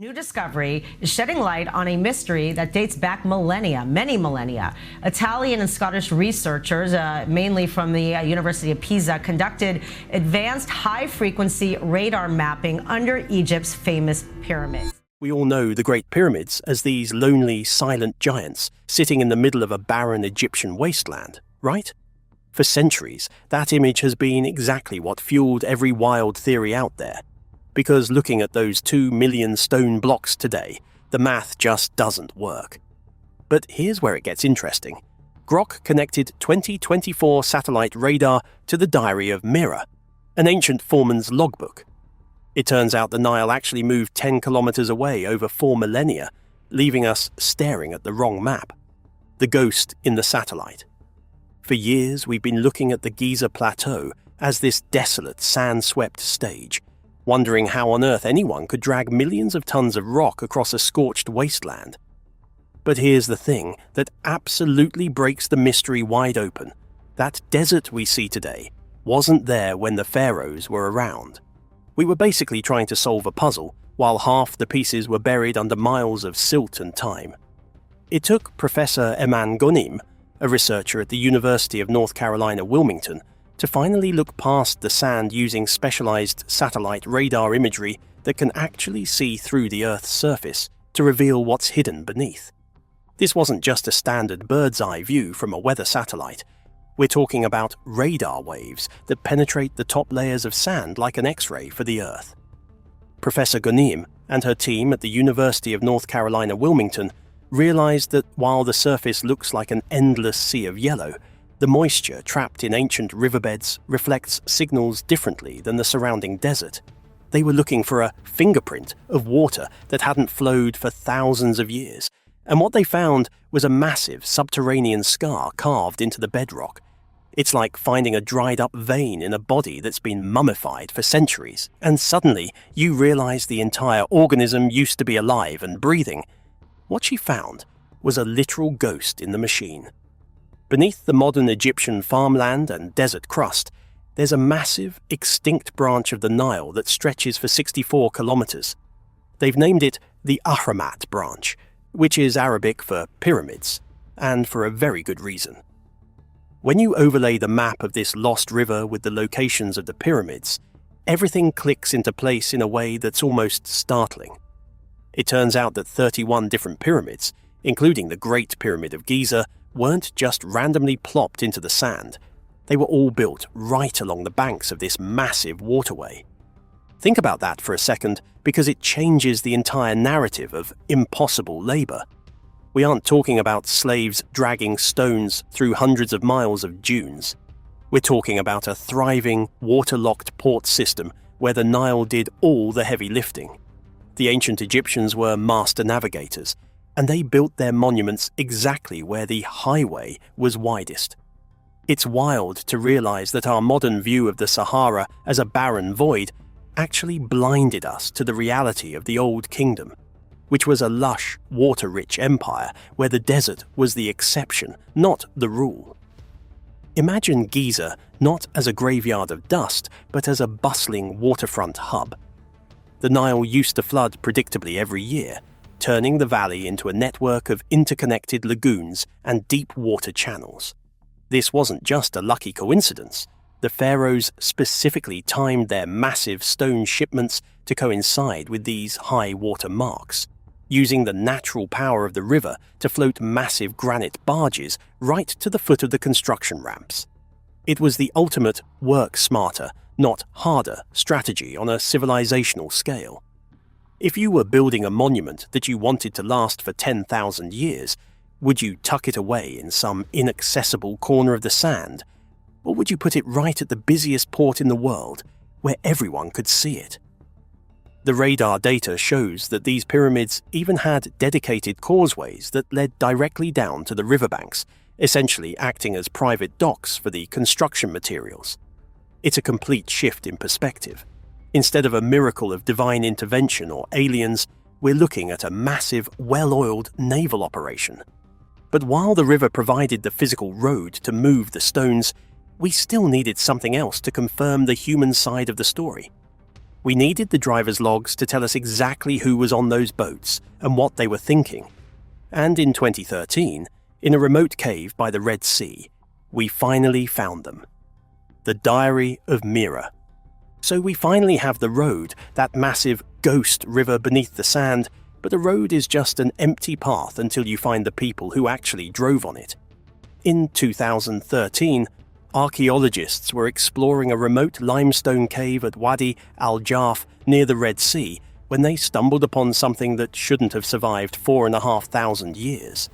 New discovery is shedding light on a mystery that dates back millennia, many millennia. Italian and Scottish researchers, mainly from the University of Pisa, conducted advanced high-frequency radar mapping under Egypt's famous pyramids. We all know the Great Pyramids as these lonely, silent giants sitting in the middle of a barren Egyptian wasteland, right? For centuries, that image has been exactly what fueled every wild theory out there. Because looking at those 2 million stone blocks today, the math just doesn't work. But here's where it gets interesting. Grok connected 2024 satellite radar to the diary of Mira, an ancient foreman's logbook. It turns out the Nile actually moved 10 kilometers away over 4 millennia, leaving us staring at the wrong map. The ghost in the satellite. For years, we've been looking at the Giza Plateau as this desolate, sand-swept stage, wondering how on earth anyone could drag millions of tons of rock across a scorched wasteland. But here's the thing that absolutely breaks the mystery wide open. That desert we see today wasn't there when the pharaohs were around. We were basically trying to solve a puzzle, while half the pieces were buried under miles of silt and time. It took Professor Eman Gonim, a researcher at the University of North Carolina, Wilmington, to finally look past the sand using specialized satellite radar imagery that can actually see through the Earth's surface to reveal what's hidden beneath. This wasn't just a standard bird's-eye view from a weather satellite. We're talking about radar waves that penetrate the top layers of sand like an X-ray for the Earth. Professor Gonim and her team at the University of North Carolina, Wilmington, realized that while the surface looks like an endless sea of yellow, the moisture trapped in ancient riverbeds reflects signals differently than the surrounding desert. They were looking for a fingerprint of water that hadn't flowed for thousands of years, and what they found was a massive subterranean scar carved into the bedrock. It's like finding a dried-up vein in a body that's been mummified for centuries, and suddenly you realize the entire organism used to be alive and breathing. What she found was a literal ghost in the machine. Beneath the modern Egyptian farmland and desert crust, there's a massive, extinct branch of the Nile that stretches for 64 kilometers. They've named it the Ahramat branch, which is Arabic for pyramids, and for a very good reason. When you overlay the map of this lost river with the locations of the pyramids, everything clicks into place in a way that's almost startling. It turns out that 31 different pyramids, including the Great Pyramid of Giza, weren't just randomly plopped into the sand. They were all built right along the banks of this massive waterway. Think about that for a second, because it changes the entire narrative of impossible labor. We aren't talking about slaves dragging stones through hundreds of miles of dunes. We're talking about a thriving, waterlocked port system where the Nile did all the heavy lifting. The ancient Egyptians were master navigators, and they built their monuments exactly where the highway was widest. It's wild to realize that our modern view of the Sahara as a barren void actually blinded us to the reality of the Old Kingdom, which was a lush, water-rich empire where the desert was the exception, not the rule. Imagine Giza not as a graveyard of dust, but as a bustling waterfront hub. The Nile used to flood predictably every year, turning the valley into a network of interconnected lagoons and deep water channels. This wasn't just a lucky coincidence. The pharaohs specifically timed their massive stone shipments to coincide with these high water marks, using the natural power of the river to float massive granite barges right to the foot of the construction ramps. It was the ultimate work smarter, not harder strategy on a civilizational scale. If you were building a monument that you wanted to last for 10,000 years, would you tuck it away in some inaccessible corner of the sand? Or would you put it right at the busiest port in the world, where everyone could see it? The radar data shows that these pyramids even had dedicated causeways that led directly down to the riverbanks, essentially acting as private docks for the construction materials. It's a complete shift in perspective. Instead of a miracle of divine intervention or aliens, we're looking at a massive, well-oiled naval operation. But while the river provided the physical road to move the stones, we still needed something else to confirm the human side of the story. We needed the driver's logs to tell us exactly who was on those boats and what they were thinking. And in 2013, in a remote cave by the Red Sea, we finally found them. The Diary of Mira. So we finally have the road, that massive ghost river beneath the sand, but the road is just an empty path until you find the people who actually drove on it. In 2013, archaeologists were exploring a remote limestone cave at Wadi al-Jarf near the Red Sea when they stumbled upon something that shouldn't have survived 4,500 years.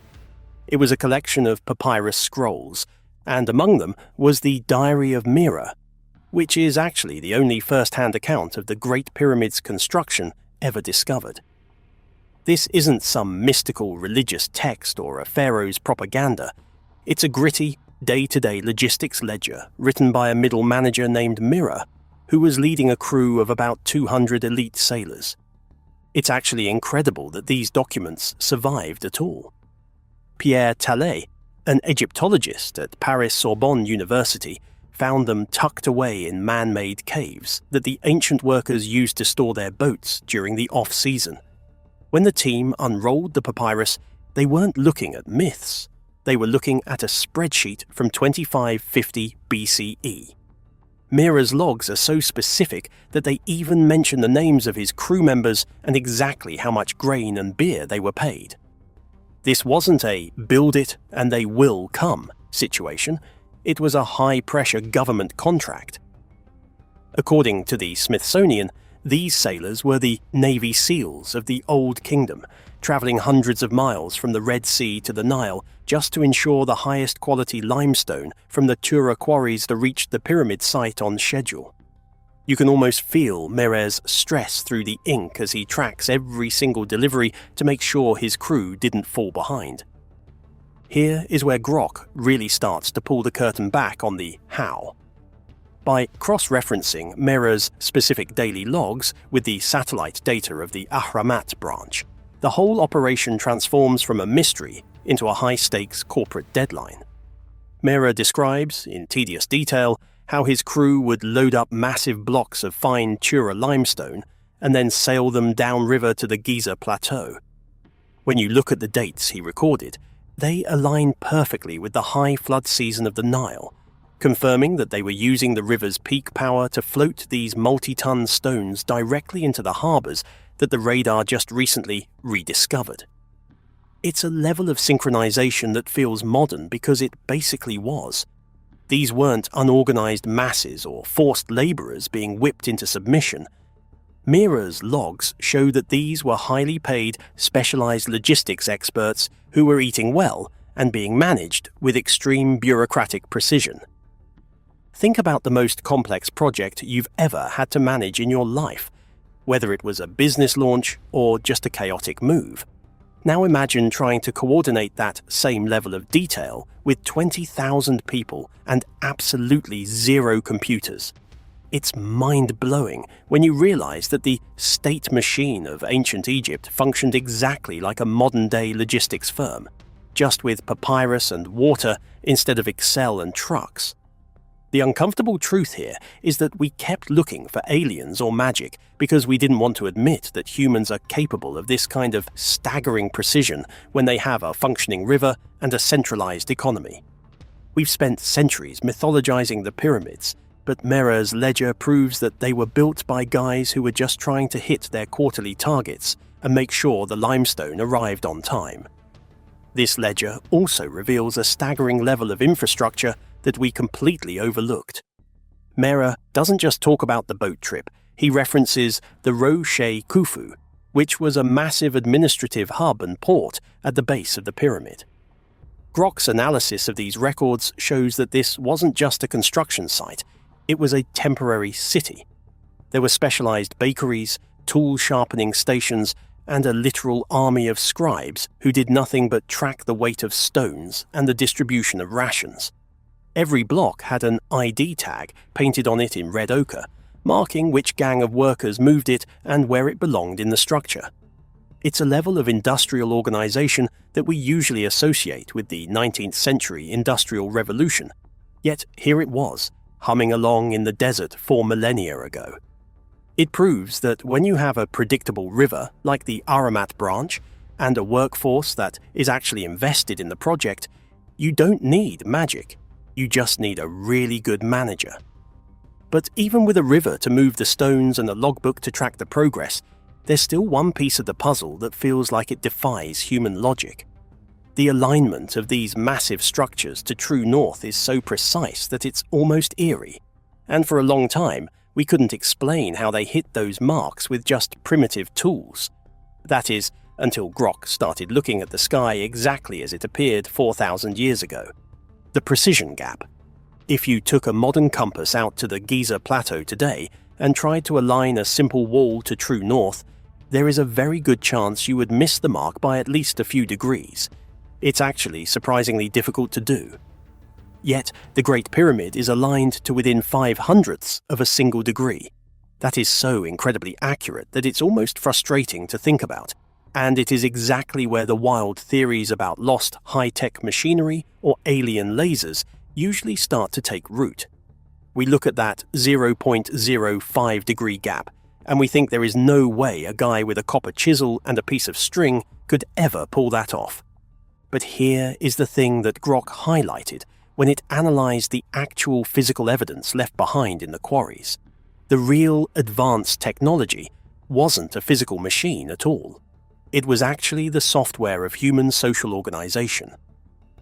It was a collection of papyrus scrolls, and among them was the Diary of Mira, which is actually the only first-hand account of the Great Pyramid's construction ever discovered. This isn't some mystical religious text or a pharaoh's propaganda. It's a gritty, day-to-day logistics ledger written by a middle manager named Mira, who was leading a crew of about 200 elite sailors. It's actually incredible that these documents survived at all. Pierre Tallet, an Egyptologist at Paris Sorbonne University, found them tucked away in man-made caves that the ancient workers used to store their boats during the off-season. When the team unrolled the papyrus, they weren't looking at myths. They were looking at a spreadsheet from 2550 BCE. Mira's logs are so specific that they even mention the names of his crew members and exactly how much grain and beer they were paid. This wasn't a build it and they will come situation. It was a high-pressure government contract. According to the Smithsonian, these sailors were the Navy SEALs of the Old Kingdom, traveling hundreds of miles from the Red Sea to the Nile just to ensure the highest quality limestone from the Tura quarries to reach the pyramid site on schedule. You can almost feel Meres' stress through the ink as he tracks every single delivery to make sure his crew didn't fall behind. Here is where Grok really starts to pull the curtain back on the how. By cross-referencing Meres' specific daily logs with the satellite data of the Ahramat branch, the whole operation transforms from a mystery into a high-stakes corporate deadline. Mera describes, in tedious detail, how his crew would load up massive blocks of fine Tura limestone and then sail them downriver to the Giza Plateau. When you look at the dates he recorded, they align perfectly with the high flood season of the Nile, confirming that they were using the river's peak power to float these multi-ton stones directly into the harbours that the radar just recently rediscovered. It's a level of synchronization that feels modern because it basically was. These weren't unorganized masses or forced laborers being whipped into submission. Mira's logs show that these were highly paid, specialized logistics experts who were eating well and being managed with extreme bureaucratic precision. Think about the most complex project you've ever had to manage in your life, whether it was a business launch or just a chaotic move. Now imagine trying to coordinate that same level of detail with 20,000 people and absolutely zero computers. It's mind-blowing when you realize that the state machine of ancient Egypt functioned exactly like a modern-day logistics firm, just with papyrus and water instead of Excel and trucks. The uncomfortable truth here is that we kept looking for aliens or magic because we didn't want to admit that humans are capable of this kind of staggering precision when they have a functioning river and a centralized economy. We've spent centuries mythologizing the pyramids, but Mera's ledger proves that they were built by guys who were just trying to hit their quarterly targets and make sure the limestone arrived on time. This ledger also reveals a staggering level of infrastructure that we completely overlooked. Mera doesn't just talk about the boat trip, he references the Rocher Khufu, which was a massive administrative hub and port at the base of the pyramid. Grok's analysis of these records shows that this wasn't just a construction site, it was a temporary city. There were specialized bakeries, tool sharpening stations, and a literal army of scribes who did nothing but track the weight of stones and the distribution of rations. Every block had an ID tag painted on it in red ochre, marking which gang of workers moved it and where it belonged in the structure. It's a level of industrial organization that we usually associate with the 19th century Industrial Revolution. Yet here it was, humming along in the desert 4 millennia ago. It proves that when you have a predictable river like the Aramat branch and a workforce that is actually invested in the project, you don't need magic. You just need a really good manager. But even with a river to move the stones and a logbook to track the progress, there's still one piece of the puzzle that feels like it defies human logic. The alignment of these massive structures to true north is so precise that it's almost eerie, and for a long time, we couldn't explain how they hit those marks with just primitive tools. That is, until Grok started looking at the sky exactly as it appeared 4,000 years ago. The precision gap. If you took a modern compass out to the Giza Plateau today and tried to align a simple wall to true north, there is a very good chance you would miss the mark by at least a few degrees. It's actually surprisingly difficult to do. Yet, the Great Pyramid is aligned to within 0.05 of a single degree. That is so incredibly accurate that it's almost frustrating to think about, and it is exactly where the wild theories about lost high-tech machinery or alien lasers usually start to take root. We look at that 0.05 degree gap, and we think there is no way a guy with a copper chisel and a piece of string could ever pull that off. But here is the thing that Grok highlighted when it analysed the actual physical evidence left behind in the quarries. The real advanced technology wasn't a physical machine at all. It was actually the software of human social organisation.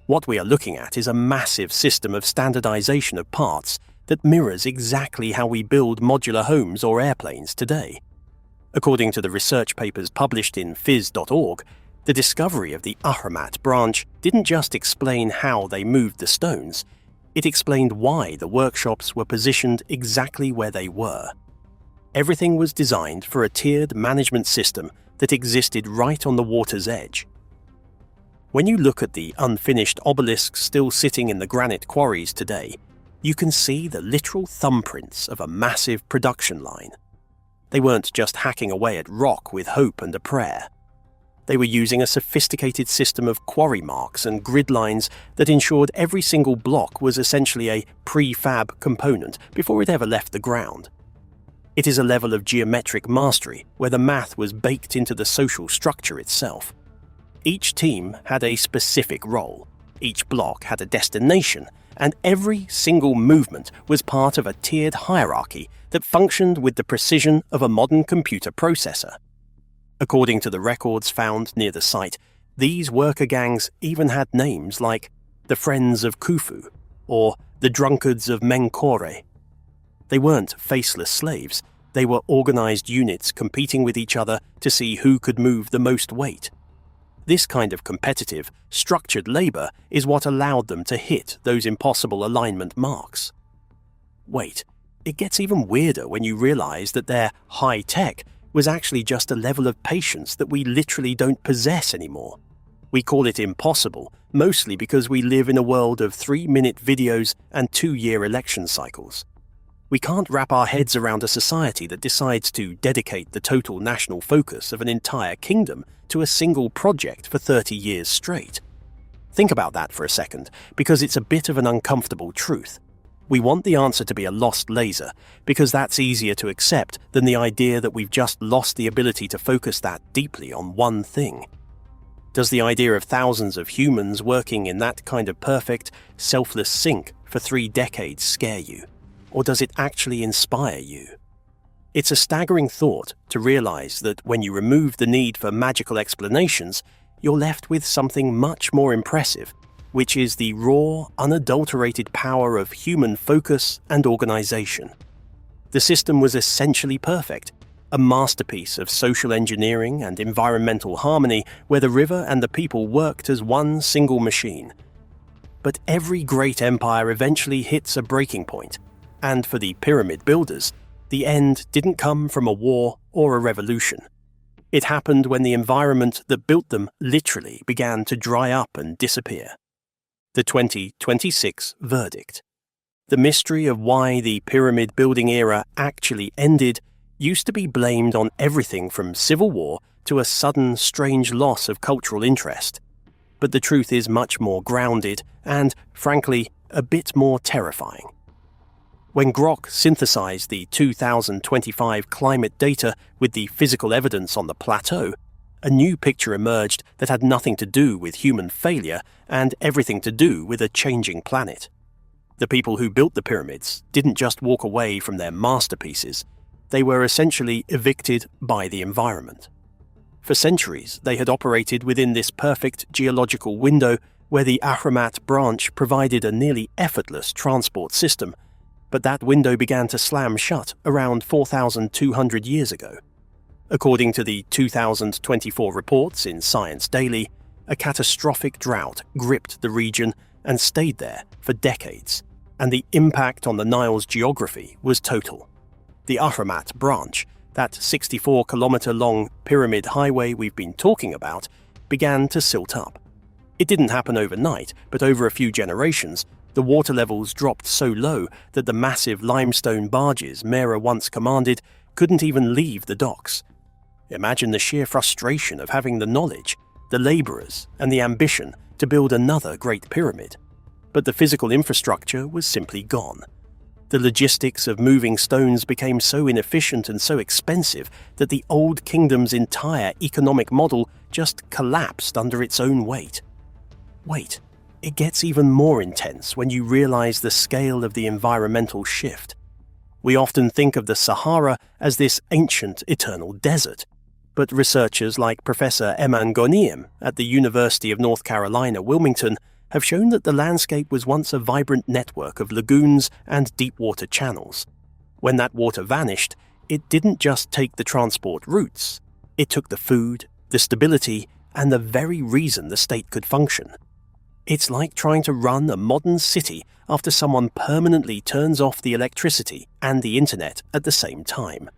What we are looking at is a massive system of standardisation of parts that mirrors exactly how we build modular homes or airplanes today. According to the research papers published in phys.org, the discovery of the Ahramat branch didn't just explain how they moved the stones, it explained why the workshops were positioned exactly where they were. Everything was designed for a tiered management system that existed right on the water's edge. When you look at the unfinished obelisks still sitting in the granite quarries today, you can see the literal thumbprints of a massive production line. They weren't just hacking away at rock with hope and a prayer. They were using a sophisticated system of quarry marks and grid lines that ensured every single block was essentially a prefab component before it ever left the ground. It is a level of geometric mastery where the math was baked into the social structure itself. Each team had a specific role, each block had a destination, and every single movement was part of a tiered hierarchy that functioned with the precision of a modern computer processor. According to the records found near the site, these worker gangs even had names like the Friends of Khufu or the Drunkards of Menkore. They weren't faceless slaves, they were organized units competing with each other to see who could move the most weight. This kind of competitive, structured labor is what allowed them to hit those impossible alignment marks. Wait, it gets even weirder when you realize that their high-tech was actually just a level of patience that we literally don't possess anymore. We call it impossible, mostly because we live in a world of 3-minute videos and 2-year election cycles. We can't wrap our heads around a society that decides to dedicate the total national focus of an entire kingdom to a single project for 30 years straight. Think about that for a second, because it's a bit of an uncomfortable truth. We want the answer to be a lost laser, because that's easier to accept than the idea that we've just lost the ability to focus that deeply on one thing. Does the idea of thousands of humans working in that kind of perfect, selfless sync for 3 decades scare you? Or does it actually inspire you? It's a staggering thought to realize that when you remove the need for magical explanations, you're left with something much more impressive, which is the raw, unadulterated power of human focus and organization. The system was essentially perfect, a masterpiece of social engineering and environmental harmony where the river and the people worked as one single machine. But every great empire eventually hits a breaking point, and for the pyramid builders, the end didn't come from a war or a revolution. It happened when the environment that built them literally began to dry up and disappear. The 2026 verdict. The mystery of why the pyramid building era actually ended used to be blamed on everything from civil war to a sudden strange loss of cultural interest. But the truth is much more grounded and, frankly, a bit more terrifying. When Grok synthesized the 2025 climate data with the physical evidence on the plateau, a new picture emerged that had nothing to do with human failure and everything to do with a changing planet. The people who built the pyramids didn't just walk away from their masterpieces, they were essentially evicted by the environment. For centuries, they had operated within this perfect geological window where the Ahrimat branch provided a nearly effortless transport system, but that window began to slam shut around 4,200 years ago. According to the 2024 reports in Science Daily, a catastrophic drought gripped the region and stayed there for decades, and the impact on the Nile's geography was total. The Ahrimat branch, that 64-kilometer-long pyramid highway we've been talking about, began to silt up. It didn't happen overnight, but over a few generations, the water levels dropped so low that the massive limestone barges Mera once commanded couldn't even leave the docks. Imagine the sheer frustration of having the knowledge, the laborers, and the ambition to build another Great Pyramid. But the physical infrastructure was simply gone. The logistics of moving stones became so inefficient and so expensive that the old kingdom's entire economic model just collapsed under its own weight. Wait, it gets even more intense when you realize the scale of the environmental shift. We often think of the Sahara as this ancient, eternal desert, but researchers like Professor Eman Ghaniem at the University of North Carolina, Wilmington, have shown that the landscape was once a vibrant network of lagoons and deep-water channels. When that water vanished, it didn't just take the transport routes. It took the food, the stability, and the very reason the state could function. It's like trying to run a modern city after someone permanently turns off the electricity and the internet at the same time.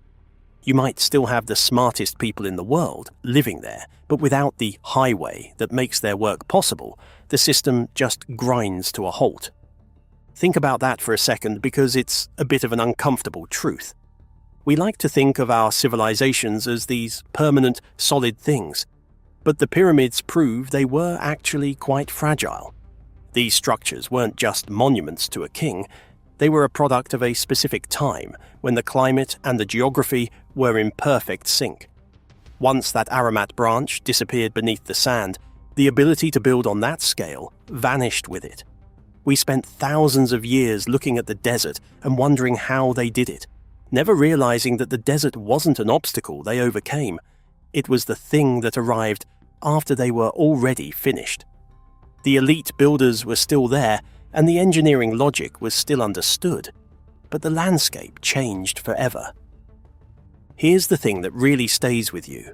You might still have the smartest people in the world living there, but without the highway that makes their work possible, the system just grinds to a halt. Think about that for a second because it's a bit of an uncomfortable truth. We like to think of our civilizations as these permanent, solid things, but the pyramids prove they were actually quite fragile. These structures weren't just monuments to a king, they were a product of a specific time when the climate and the geography were in perfect sync. Once that Ahrimat branch disappeared beneath the sand, the ability to build on that scale vanished with it. We spent thousands of years looking at the desert and wondering how they did it, never realizing that the desert wasn't an obstacle they overcame. It was the thing that arrived after they were already finished. The elite builders were still there, and the engineering logic was still understood, but the landscape changed forever. Here's the thing that really stays with you.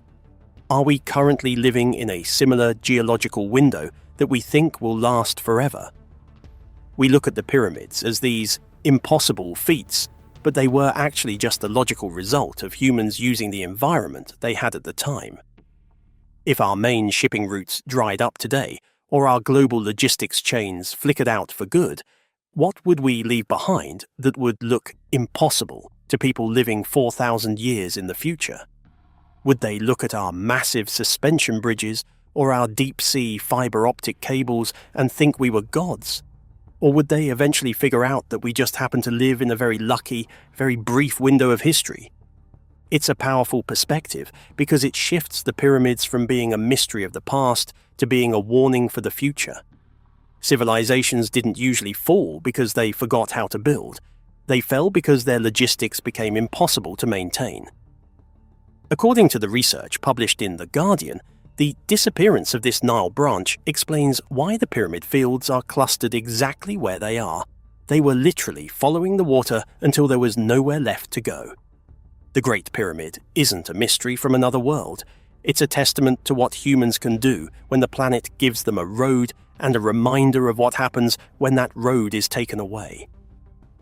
Are we currently living in a similar geological window that we think will last forever? We look at the pyramids as these impossible feats, but they were actually just the logical result of humans using the environment they had at the time. If our main shipping routes dried up today, or our global logistics chains flickered out for good, what would we leave behind that would look impossible to people living 4,000 years in the future? Would they look at our massive suspension bridges or our deep-sea fiber optic cables and think we were gods? Or would they eventually figure out that we just happen to live in a very lucky, very brief window of history? It's a powerful perspective because it shifts the pyramids from being a mystery of the past to being a warning for the future. Civilizations didn't usually fall because they forgot how to build. They fell because their logistics became impossible to maintain. According to the research published in The Guardian, the disappearance of this Nile branch explains why the pyramid fields are clustered exactly where they are. They were literally following the water until there was nowhere left to go. The Great Pyramid isn't a mystery from another world. It's a testament to what humans can do when the planet gives them a road and a reminder of what happens when that road is taken away.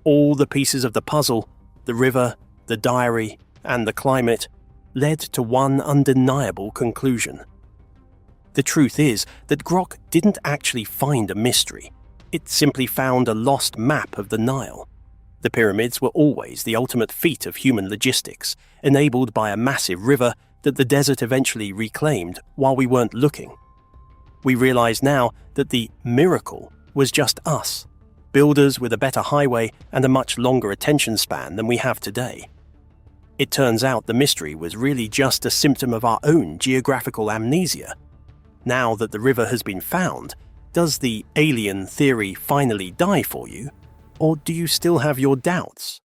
All the pieces of the puzzle, the river, the diary, and the climate, led to one undeniable conclusion. The truth is that Grok didn't actually find a mystery. It simply found a lost map of the Nile. The pyramids were always the ultimate feat of human logistics, enabled by a massive river that the desert eventually reclaimed while we weren't looking. We realize now that the miracle was just us. builders with a better highway and a much longer attention span than we have today. It turns out the mystery was really just a symptom of our own geographical amnesia. Now that the river has been found, does the alien theory finally die for you? Or do you still have your doubts?